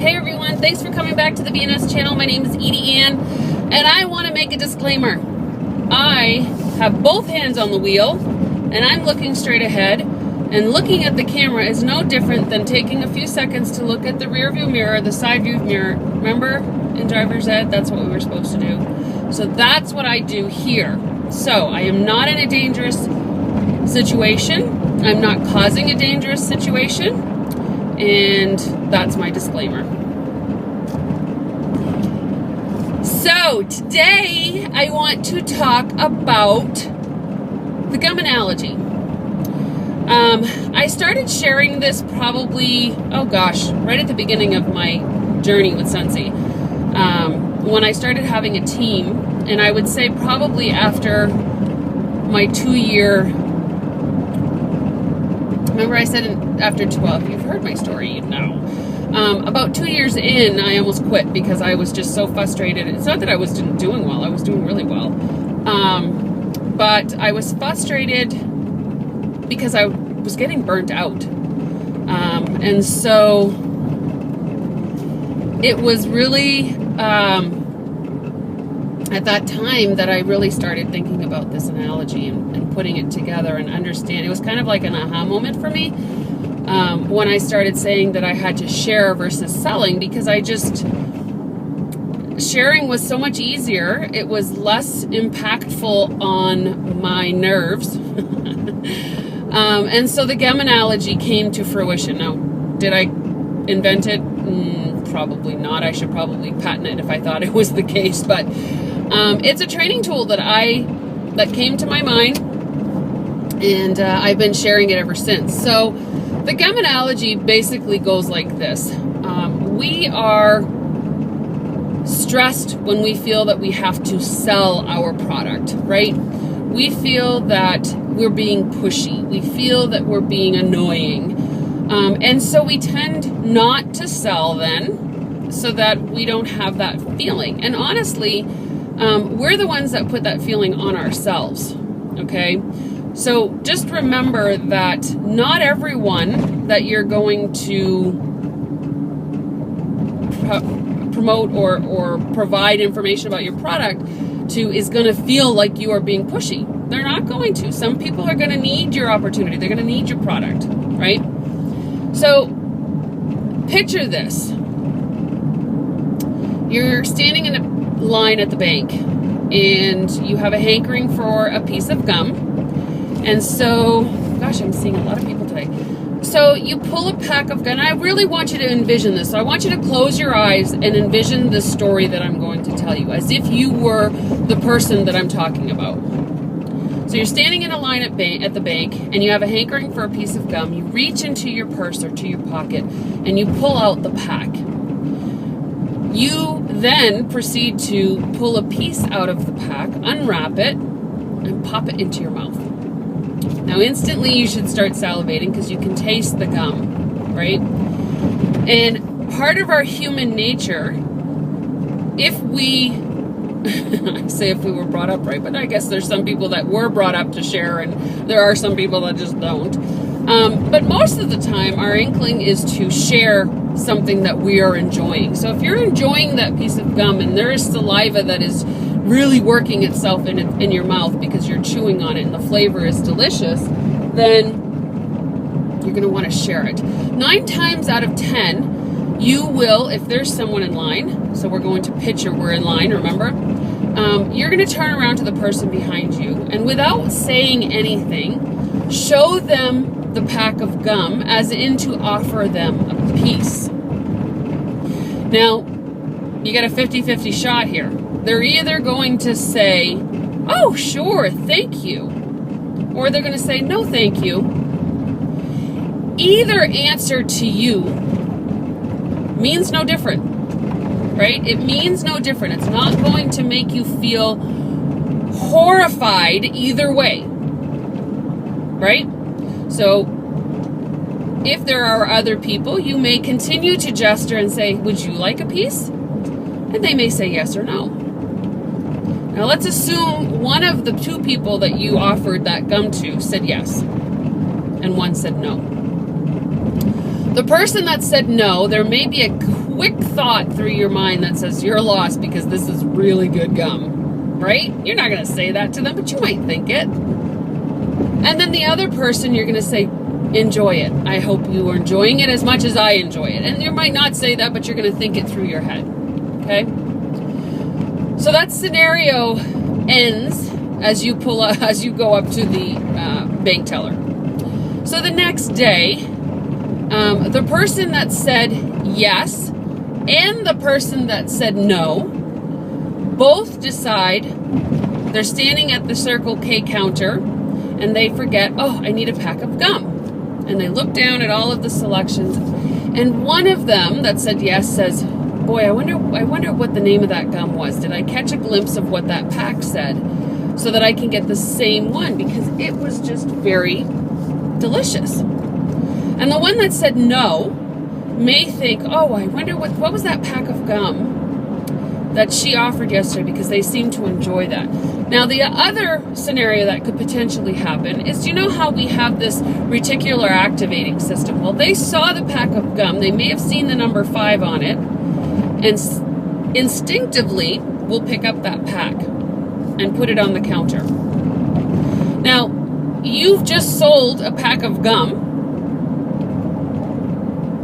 Hey everyone, thanks for coming back to the EdieAnne's channel. My name is EdieAnne, and I want to make a disclaimer. I have both hands on the wheel, and I'm looking straight ahead, and looking at the camera is no different than taking a few seconds to look at the rear view mirror, the side view mirror. Remember in driver's ed, that's what we were supposed to do. So that's what I do here. So I am not in a dangerous situation. I'm not causing a dangerous situation. And that's my disclaimer. So today I want to talk about the gum analogy. I started sharing this probably, right at the beginning of my journey with Scentsy. When I started having a team, and I would say probably after my 2-year. Remember I said after 12, you've heard my story, you know. About 2 years in, I almost quit because I was just so frustrated. It's not that I was doing well, I was doing really well. But I was frustrated because I was getting burnt out. And so it was really at that time that I really started thinking about this analogy and putting it together and understand. It was kind of like an aha moment for me when I started saying that I had to share versus selling, because sharing was so much easier. It was less impactful on my nerves. And so the gum analogy came to fruition. Now, did I invent it? Probably not. I should probably patent it if I thought it was the case, but it's a training tool that came to my mind, and I've been sharing it ever since. So the gum analogy basically goes like this. We are stressed when we feel that we have to sell our product, right? We feel that we're being pushy. We feel that we're being annoying. And so we tend not to sell then, so that we don't have that feeling. And honestly, we're the ones that put that feeling on ourselves, okay? So just remember that not everyone that you're going to promote or provide information about your product to is going to feel like you are being pushy. They're not going to. Some people are going to need your opportunity. They're going to need your product, right? So picture this. You're standing in a line at the bank, and you have a hankering for a piece of gum. And so, gosh, I'm seeing a lot of people today. So you pull a pack of gum. I really want you to envision this. So I want you to close your eyes and envision the story that I'm going to tell you, as if you were the person that I'm talking about. So you're standing in a line at the bank, and you have a hankering for a piece of gum. You reach into your purse or to your pocket, and you pull out the pack. You then proceed to pull a piece out of the pack, unwrap it, and pop it into your mouth. Now instantly you should start salivating because you can taste the gum, right? And part of our human nature, if we, I say if we were brought up right, but I guess there's some people that were brought up to share, and there are some people that just don't. But most of the time, our inkling is to share something that we are enjoying. So if you're enjoying that piece of gum and there is saliva that is really working itself in your mouth because you're chewing on it and the flavor is delicious, then you're going to want to share it. 9 times out of 10, you will, if there's someone in line, so we're going to picture we're in line, remember? You're going to turn around to the person behind you, and without saying anything, show them the pack of gum, as in to offer them a piece. Now, you got a 50-50 shot here. They're either going to say, oh, sure, thank you, or they're going to say, no, thank you. Either answer to you means no different, right? It means no different. It's not going to make you feel horrified either way, right? So if there are other people, you may continue to gesture and say, would you like a piece? And they may say yes or no. Now let's assume one of the 2 people that you offered that gum to said yes, and one said no. The person that said no, there may be a quick thought through your mind that says you're lost because this is really good gum, right? You're not going to say that to them, but you might think it. And then the other person, you're going to say, enjoy it. I hope you are enjoying it as much as I enjoy it. And you might not say that, but you're going to think it through your head. Okay? So that scenario ends as you go up to the bank teller. So the next day, the person that said yes and the person that said no both decide they're standing at the Circle K counter and they forget, oh, I need a pack of gum. And they look down at all of the selections, and one of them that said yes says, boy, I wonder what the name of that gum was. Did I catch a glimpse of what that pack said so that I can get the same one? Because it was just very delicious. And the one that said no may think, oh, I wonder what was that pack of gum that she offered yesterday, because they seem to enjoy that. Now, the other scenario that could potentially happen is, do you know how we have this reticular activating system? Well, they saw the pack of gum. They may have seen the number 5 on it, and instinctively will pick up that pack and put it on the counter. Now, you've just sold a pack of gum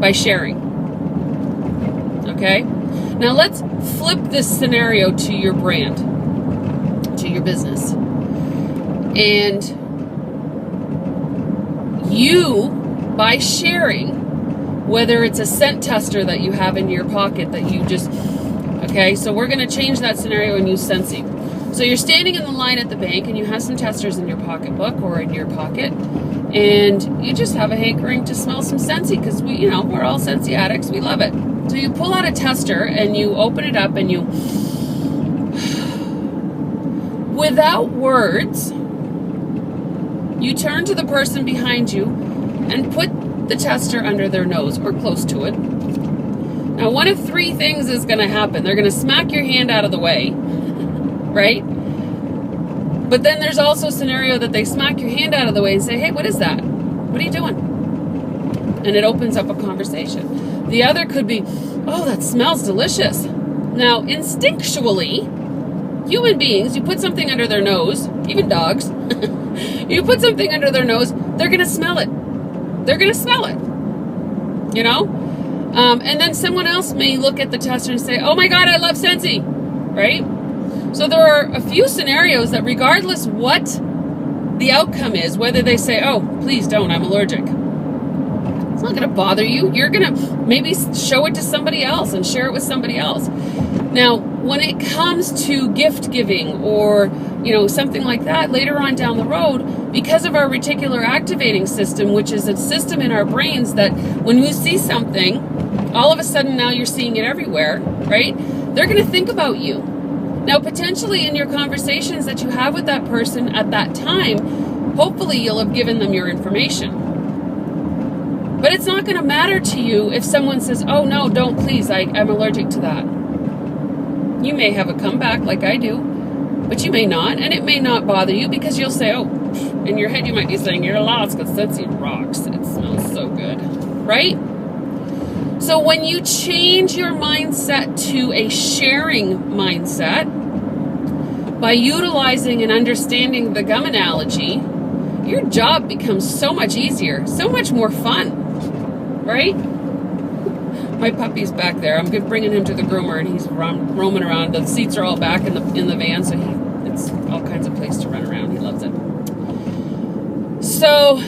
by sharing. Okay? Now let's flip this scenario to your brand, to your business. And you, by sharing, whether it's a scent tester that you have in your pocket that you just, okay, so we're going to change that scenario and use Scentsy. So you're standing in the line at the bank and you have some testers in your pocketbook or in your pocket, and you just have a hankering to smell some Scentsy because we're all Scentsy addicts. We love it. So you pull out a tester and you open it up and you, without words, you turn to the person behind you and put the tester under their nose or close to it. Now, one of 3 things is going to happen. They're going to smack your hand out of the way, right? But then there's also a scenario that they smack your hand out of the way and say, hey, what is that? What are you doing? And it opens up a conversation. The other could be, oh, that smells delicious. Now, instinctually, human beings, you put something under their nose, even dogs, you put something under their nose, they're going to smell it. They're going to smell it, and then someone else may look at the tester and say, oh my God, I love Scentsy, right? So there are a few scenarios that regardless what the outcome is, whether they say, oh, please don't, I'm allergic, it's not going to bother you. You're going to maybe show it to somebody else and share it with somebody else. Now, when it comes to gift giving or, something like that later on down the road, because of our reticular activating system, which is a system in our brains that when you see something, all of a sudden now you're seeing it everywhere, right? They're going to think about you. Now, potentially in your conversations that you have with that person at that time, hopefully you'll have given them your information. But it's not going to matter to you if someone says, oh, no, don't, please, I'm allergic to that. You may have a comeback like I do, but you may not, and it may not bother you because you'll say, oh, in your head you might be saying, you're lost because Scentsy rocks. It smells so good, right? So when you change your mindset to a sharing mindset, by utilizing and understanding the gum analogy, your job becomes so much easier, so much more fun. Right? My puppy's back there. I'm bringing him to the groomer, and he's roaming around. The seats are all back in the van, so it's all kinds of place to run around. He loves it. So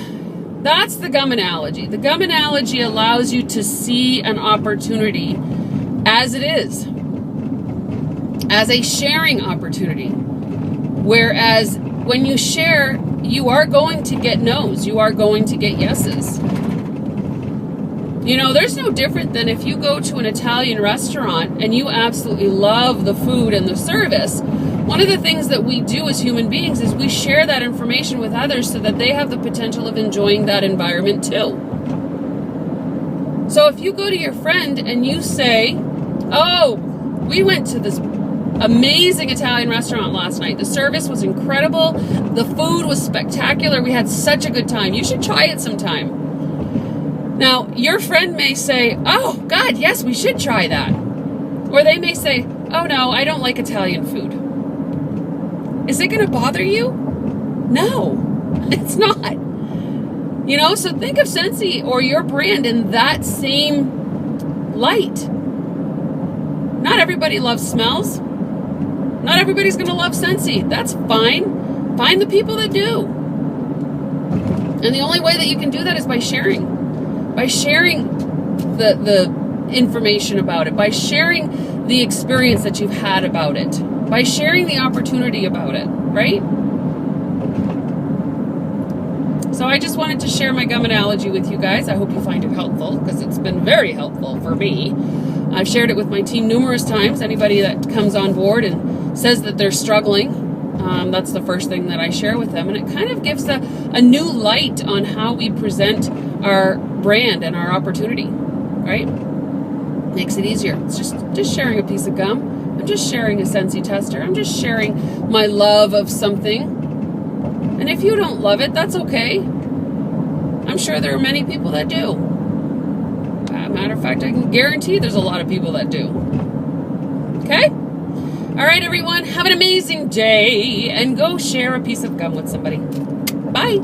that's the gum analogy. The gum analogy allows you to see an opportunity as it is, as a sharing opportunity. Whereas when you share, you are going to get no's. You are going to get yeses. There's no different than if you go to an Italian restaurant and you absolutely love the food and the service. One of the things that we do as human beings is we share that information with others so that they have the potential of enjoying that environment too. So if you go to your friend and you say, oh, we went to this amazing Italian restaurant last night. The service was incredible. The food was spectacular. We had such a good time. You should try it sometime. Now, your friend may say, oh, God, yes, we should try that. Or they may say, oh, no, I don't like Italian food. Is it going to bother you? No, it's not. You know, so think of Scentsy or your brand in that same light. Not everybody loves smells. Not everybody's going to love Scentsy. That's fine. Find the people that do. And the only way that you can do that is by sharing. By sharing the information about it. By sharing the experience that you've had about it. By sharing the opportunity about it, right? So I just wanted to share my gum analogy with you guys. I hope you find it helpful, because it's been very helpful for me. I've shared it with my team numerous times. Anybody that comes on board and says that they're struggling, that's the first thing that I share with them. And it kind of gives a new light on how we present our brand and our opportunity, right? Makes it easier. It's just sharing a piece of gum. I'm just sharing a Scentsy tester. I'm just sharing my love of something. And if you don't love it, that's okay. I'm sure there are many people that do. Matter of fact, I can guarantee there's a lot of people that do. Okay? All right, everyone. Have an amazing day. And go share a piece of gum with somebody. Bye.